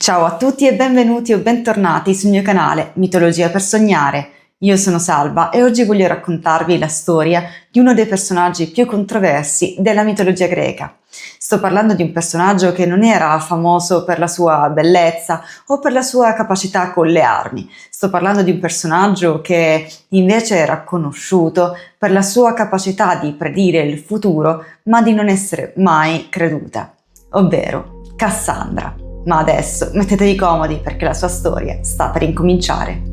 Ciao a tutti e benvenuti o bentornati sul mio canale Mitologia per sognare. Io sono Salva e oggi voglio raccontarvi la storia di uno dei personaggi più controversi della mitologia greca. Sto parlando di un personaggio che non era famoso per la sua bellezza o per la sua capacità con le armi. Sto parlando di un personaggio che invece era conosciuto per la sua capacità di predire il futuro, ma di non essere mai creduta, ovvero Cassandra. Ma adesso mettetevi comodi perché la sua storia sta per incominciare.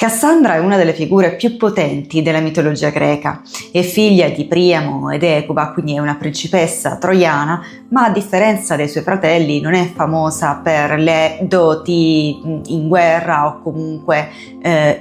Cassandra è una delle figure più potenti della mitologia greca, è figlia di Priamo ed Ecuba, quindi è una principessa troiana, ma a differenza dei suoi fratelli non è famosa per le doti in guerra o comunque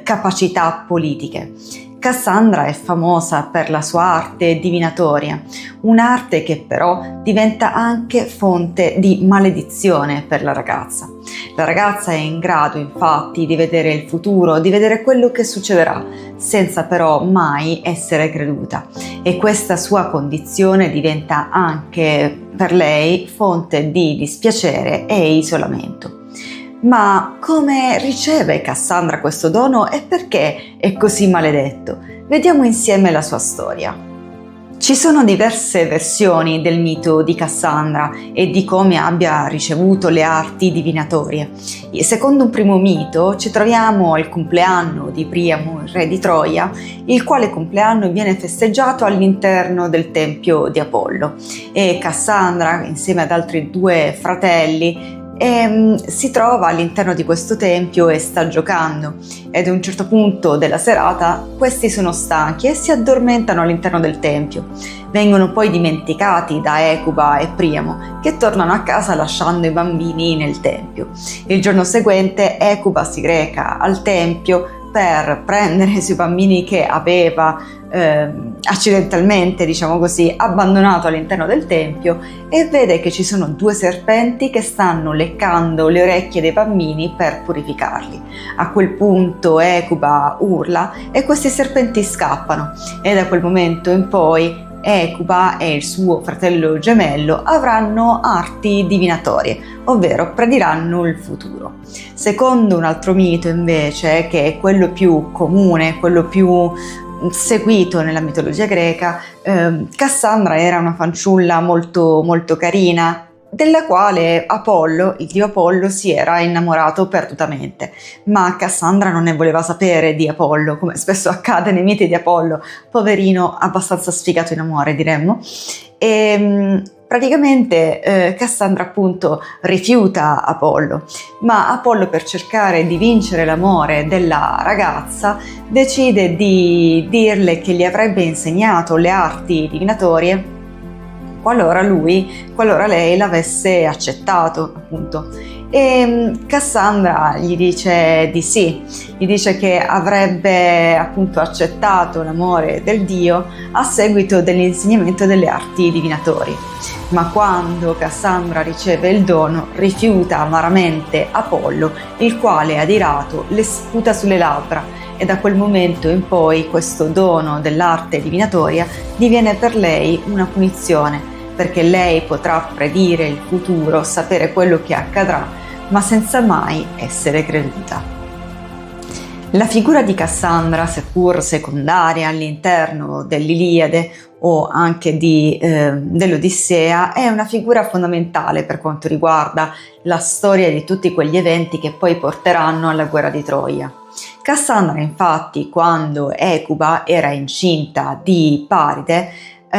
capacità politiche. Cassandra è famosa per la sua arte divinatoria, un'arte che però diventa anche fonte di maledizione per la ragazza. La ragazza è in grado infatti di vedere il futuro, di vedere quello che succederà, senza però mai essere creduta, e questa sua condizione diventa anche per lei fonte di dispiacere e isolamento. Ma come riceve Cassandra questo dono e perché è così maledetto? Vediamo insieme la sua storia. Ci sono diverse versioni del mito di Cassandra e di come abbia ricevuto le arti divinatorie. Secondo un primo mito ci troviamo al compleanno di Priamo, il re di Troia, il quale compleanno viene festeggiato all'interno del tempio di Apollo, e Cassandra, insieme ad altri due fratelli, si trova all'interno di questo tempio e sta giocando, ed a un certo punto della serata questi sono stanchi e si addormentano all'interno del tempio. Vengono poi dimenticati da Ecuba e Priamo, che tornano a casa lasciando i bambini nel tempio. Il giorno seguente Ecuba si reca al tempio per prendere i suoi bambini che aveva accidentalmente, diciamo così, abbandonato all'interno del tempio, e vede che ci sono due serpenti che stanno leccando le orecchie dei bambini per purificarli. A quel punto Ecuba urla e questi serpenti scappano, e da quel momento in poi Ecuba e il suo fratello gemello avranno arti divinatorie, ovvero prediranno il futuro. Secondo un altro mito invece, che è quello più comune, quello più seguito nella mitologia greca, Cassandra era una fanciulla molto molto carina, della quale Apollo, il dio Apollo, si era innamorato perdutamente, ma Cassandra non ne voleva sapere di Apollo, come spesso accade nei miti di Apollo, poverino abbastanza sfigato in amore, diremmo. E praticamente Cassandra appunto rifiuta Apollo, ma Apollo, per cercare di vincere l'amore della ragazza, decide di dirle che gli avrebbe insegnato le arti divinatorie qualora lei l'avesse accettato, appunto. E Cassandra gli dice di sì, gli dice che avrebbe appunto accettato l'amore del dio a seguito dell'insegnamento delle arti divinatorie. Ma quando Cassandra riceve il dono, rifiuta amaramente Apollo, il quale, adirato, le sputa sulle labbra, e da quel momento in poi questo dono dell'arte divinatoria diviene per lei una punizione, perché lei potrà predire il futuro, sapere quello che accadrà, ma senza mai essere creduta. La figura di Cassandra, seppur secondaria all'interno dell'Iliade o anche dell'Odissea, è una figura fondamentale per quanto riguarda la storia di tutti quegli eventi che poi porteranno alla guerra di Troia. Cassandra, infatti, quando Ecuba era incinta di Paride,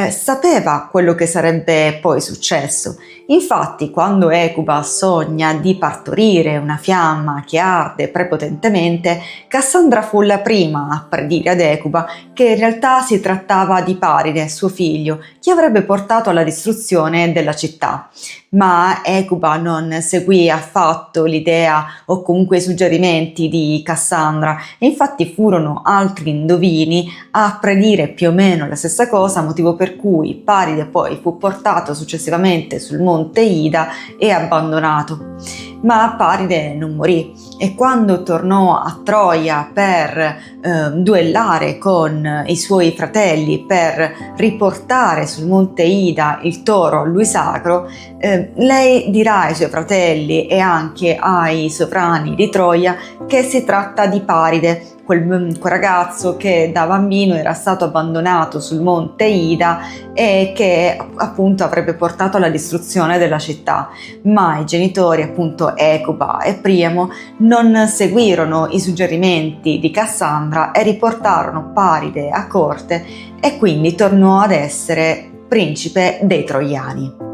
sapeva quello che sarebbe poi successo. Infatti, quando Ecuba sogna di partorire una fiamma che arde prepotentemente, Cassandra fu la prima a predire ad Ecuba che in realtà si trattava di Paride, suo figlio, che avrebbe portato alla distruzione della città. Ma Ecuba non seguì affatto l'idea o comunque i suggerimenti di Cassandra, e infatti furono altri indovini a predire più o meno la stessa cosa, motivo per cui Paride poi fu portato successivamente sul monte Ida e abbandonato. Ma Paride non morì, e quando tornò a Troia per duellare con i suoi fratelli per riportare sul monte Ida il toro a lui sacro, lei dirà ai suoi fratelli e anche ai sovrani di Troia che si tratta di Paride, quel ragazzo che da bambino era stato abbandonato sul monte Ida e che appunto avrebbe portato alla distruzione della città. Ma i genitori, appunto Ecuba e Priamo, non seguirono i suggerimenti di Cassandra e riportarono Paride a corte, e quindi tornò ad essere principe dei Troiani.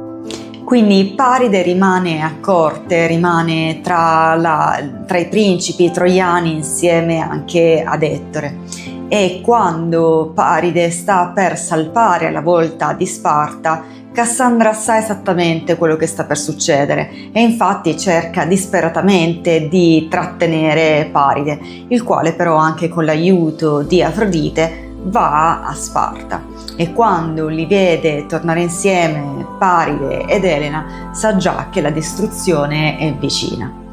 Quindi Paride rimane a corte, rimane tra i principi troiani insieme anche ad Ettore. E quando Paride sta per salpare alla volta di Sparta, Cassandra sa esattamente quello che sta per succedere e infatti cerca disperatamente di trattenere Paride, il quale però, anche con l'aiuto di Afrodite, va a Sparta, e quando li vede tornare insieme Paride ed Elena sa già che la distruzione è vicina.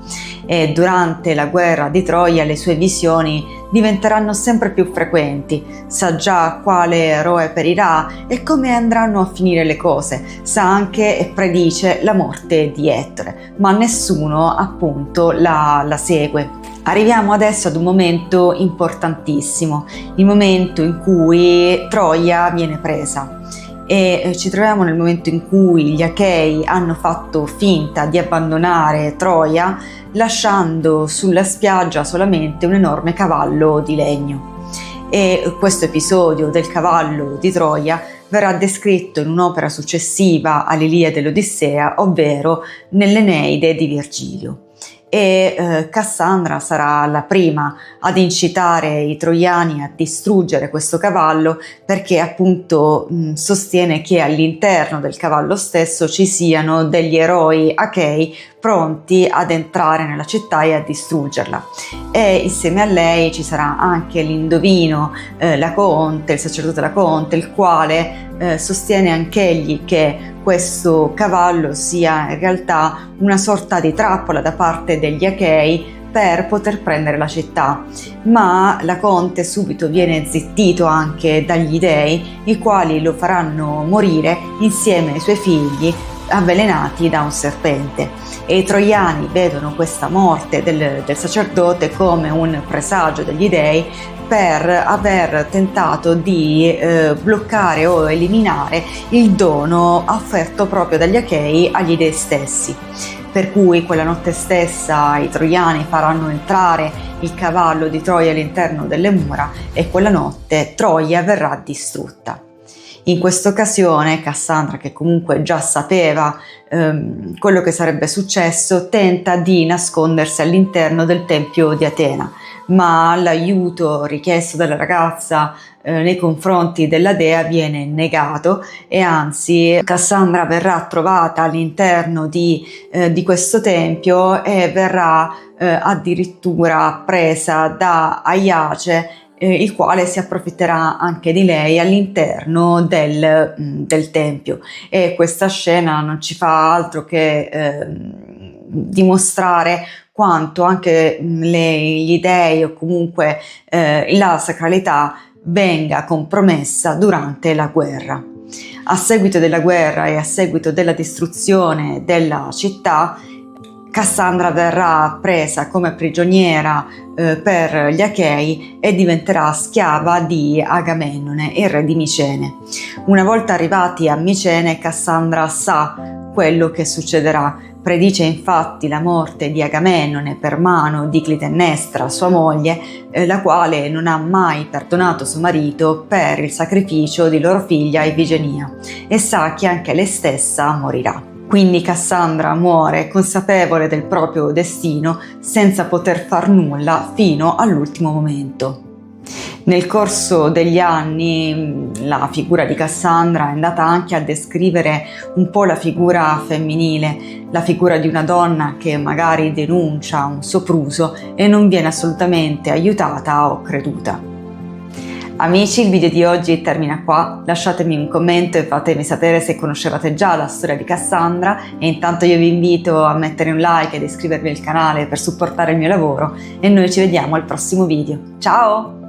E durante la guerra di Troia le sue visioni diventeranno sempre più frequenti, sa già quale eroe perirà e come andranno a finire le cose, sa anche e predice la morte di Ettore, ma nessuno appunto la segue. Arriviamo adesso ad un momento importantissimo, il momento in cui Troia viene presa. E ci troviamo nel momento in cui gli Achei hanno fatto finta di abbandonare Troia, lasciando sulla spiaggia solamente un enorme cavallo di legno. E questo episodio del cavallo di Troia verrà descritto in un'opera successiva all'Iliade dell'Odissea, ovvero nell'Eneide di Virgilio. E Cassandra sarà la prima ad incitare i troiani a distruggere questo cavallo, perché appunto sostiene che all'interno del cavallo stesso ci siano degli eroi achei pronti ad entrare nella città e a distruggerla. E insieme a lei ci sarà anche l'indovino Lacoonte, il sacerdote Lacoonte, il quale sostiene anch'egli che questo cavallo sia in realtà una sorta di trappola da parte degli Achei per poter prendere la città, ma Laconte subito viene zittito anche dagli dei, i quali lo faranno morire insieme ai suoi figli avvelenati da un serpente. E i troiani vedono questa morte del sacerdote come un presagio degli dei per aver tentato di bloccare o eliminare il dono offerto proprio dagli Achei agli dei stessi. Per cui quella notte stessa i troiani faranno entrare il cavallo di Troia all'interno delle mura e quella notte Troia verrà distrutta. In questa occasione Cassandra, che comunque già sapeva quello che sarebbe successo, tenta di nascondersi all'interno del tempio di Atena, ma l'aiuto richiesto dalla ragazza nei confronti della dea viene negato, e anzi Cassandra verrà trovata all'interno di questo tempio e verrà addirittura presa da Aiace, il quale si approfitterà anche di lei all'interno del tempio. E questa scena non ci fa altro che dimostrare quanto anche gli dei o comunque la sacralità venga compromessa durante la guerra. A seguito della guerra e a seguito della distruzione della città, Cassandra verrà presa come prigioniera per gli Achei e diventerà schiava di Agamennone, il re di Micene. Una volta arrivati a Micene, Cassandra sa quello che succederà, Predice infatti la morte di Agamennone per mano di Clitennestra, sua moglie, la quale non ha mai perdonato suo marito per il sacrificio di loro figlia Ifigenia, e sa che anche lei stessa morirà. Quindi Cassandra muore consapevole del proprio destino, senza poter far nulla fino all'ultimo momento. Nel corso degli anni la figura di Cassandra è andata anche a descrivere un po' la figura femminile, la figura di una donna che magari denuncia un sopruso e non viene assolutamente aiutata o creduta. Amici, il video di oggi termina qua, lasciatemi un commento e fatemi sapere se conoscevate già la storia di Cassandra, e intanto io vi invito a mettere un like ed iscrivervi al canale per supportare il mio lavoro, e noi ci vediamo al prossimo video. Ciao!